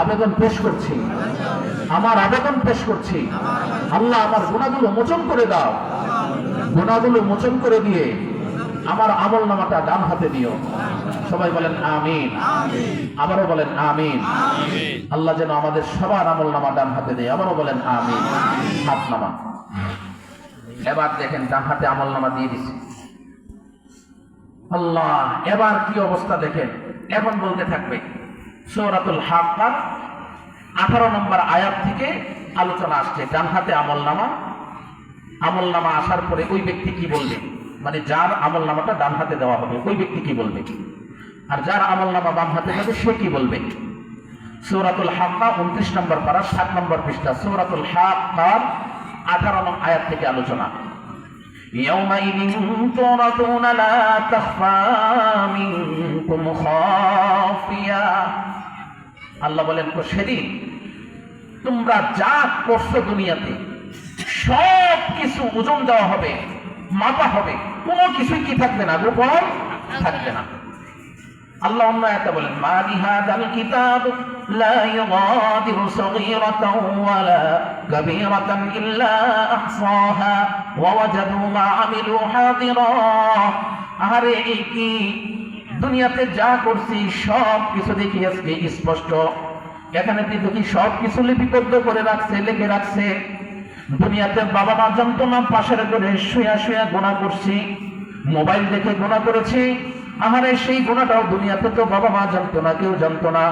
আবেদন পেশ করছি, আমার আবেদন পেশ করছি, আল্লাহ আমার গুনাহগুলো মোচন করে দাও। গুনাহগুলো মোচন করে দিয়ে আমার আমল নামাটা ডান হাতে দিও। সবাই বলেন আমিন। আবারও বলেন আমিন। আল্লাহ যেন আমাদের সবার আমল নামা ডান হাতে দেয়। আবারও বলেন আমিন। হাত নামা। এবার দেখেন ডান হাতে আমল নামা দিয়ে দিছি। আল্লাহ, এবার কি অবস্থা দেখেন। এখন বলতে থাকবে সূরাতুল হাক্কার 18 নম্বর আয়াত থেকে আলোচনা আসছে। ডান হাতে আমল নামা আসার পরে ওই ব্যক্তি কি বলবে, মানে যার আমল নামাটা ডান হাতে দেওয়া হবে ওই ব্যক্তি কি বলবে, আর যার আমল নামা বাম হাতে যাবে সে কি বলবে। সূরাতুল হাক্কা 29 নম্বর পারা 7 নম্বর পৃষ্ঠা। সূরাতুল হাক্কার 18 নম্বর আয়াত থেকে আলোচনা। ইয়াউমাইযিন তুরাদুনা লা তাখফা মিনকুম খাফিয়া। আল্লাহ বলেন তো সেদিন তোমরা যা করছো দুনিয়াতে সব কিছু ওজন দেওয়া হবে, মাপা হবে, কোনো কিছুই কি থাকবে না, গোপন থাকবে না। আল্লাহ অন্য আয়াতে বলেন মা লিহাযাল কিতাব লা ইউগাদিরু সগীরাতাও ওয়ালা কাবীরাতান ইল্লা আহসাহা ওয়া ওয়াজাদু মা আমিলু হাদিরা। আরে এই কি দুনিয়াতে যা করছি সব কিছু দেখি আজকে স্পষ্ট। এখানে দেখি সব কিছু লিপিবদ্ধ করে রাখছে, লিখে রাখছে। দুনিয়াতে বাবা মা জানতো না, পাশের ঘরে শুয়া শুয়া গুনাহ করছি, মোবাইল দেখে গুনাহ করেছি। আহারে সেই গুনাহটাও দুনিয়াতে তো বাবা মা জানতো না, কেউ জানতো না।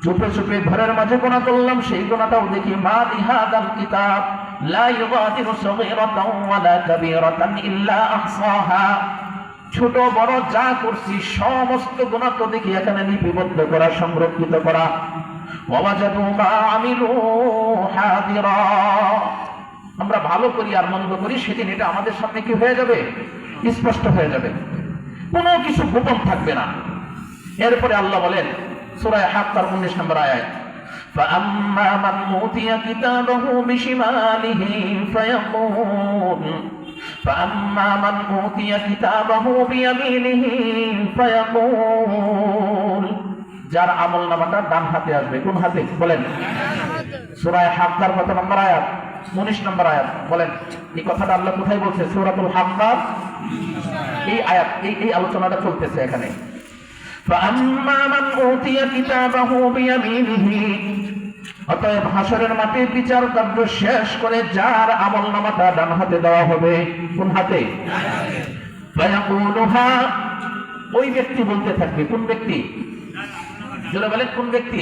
চুপে চুপে ঘরের মাঝে গুনাহ করলাম, সেই গুনাহটাও দেখি। মা লিহাযাল কিতাব লা ইউগাদিরু সগীরাতাও ওয়ালা কাবীরাতান ইল্লা আহসাহা। ছোট বড় যা করছি সমস্ত গুনাহ তো দেখি এখানে লিপিবদ্ধ করা, সংরক্ষিত করা। ওয়াজাদু মা আমিলু হাদিরা। আমরা ভালো করি আর মন্দ করি সেদিন এটা আমাদের সামনে কি হয়ে যাবে, স্পষ্ট হয়ে যাবে, কোনো কিছু গোপন থাকবে না। এরপরে আল্লাহ বলেন সূরা হাক্কার 19 নম্বর আয়াত فأما من أوتي كتابه بشماله فأما من أوتي كتابه بيمينه فيقول। যার আমল নামাটা ডান হাতে আসবে, কোন হাতে বলেন? সূরা হাক্কার কত নম্বর আয়াত? 19 নম্বর আয়াত। বলেন এই কথাটা আল্লাহ কোথায় বলছে? সূরাতুল হাক্কার এই আয়াত, এই আলোচনাটা চলতেছে এখানে। فأما من أوتي كتابه بيمينه। অতএব হাসরের মাঠে বিচার কার্য শেষ করে যার আমল নামাটা ডান হাতে দেওয়া হবে, কোন হাতে? ফায়াকুলুহা। ওই ব্যক্তি বলতে থাকবে, কোন ব্যক্তি? যারা বলেন কোন ব্যক্তি?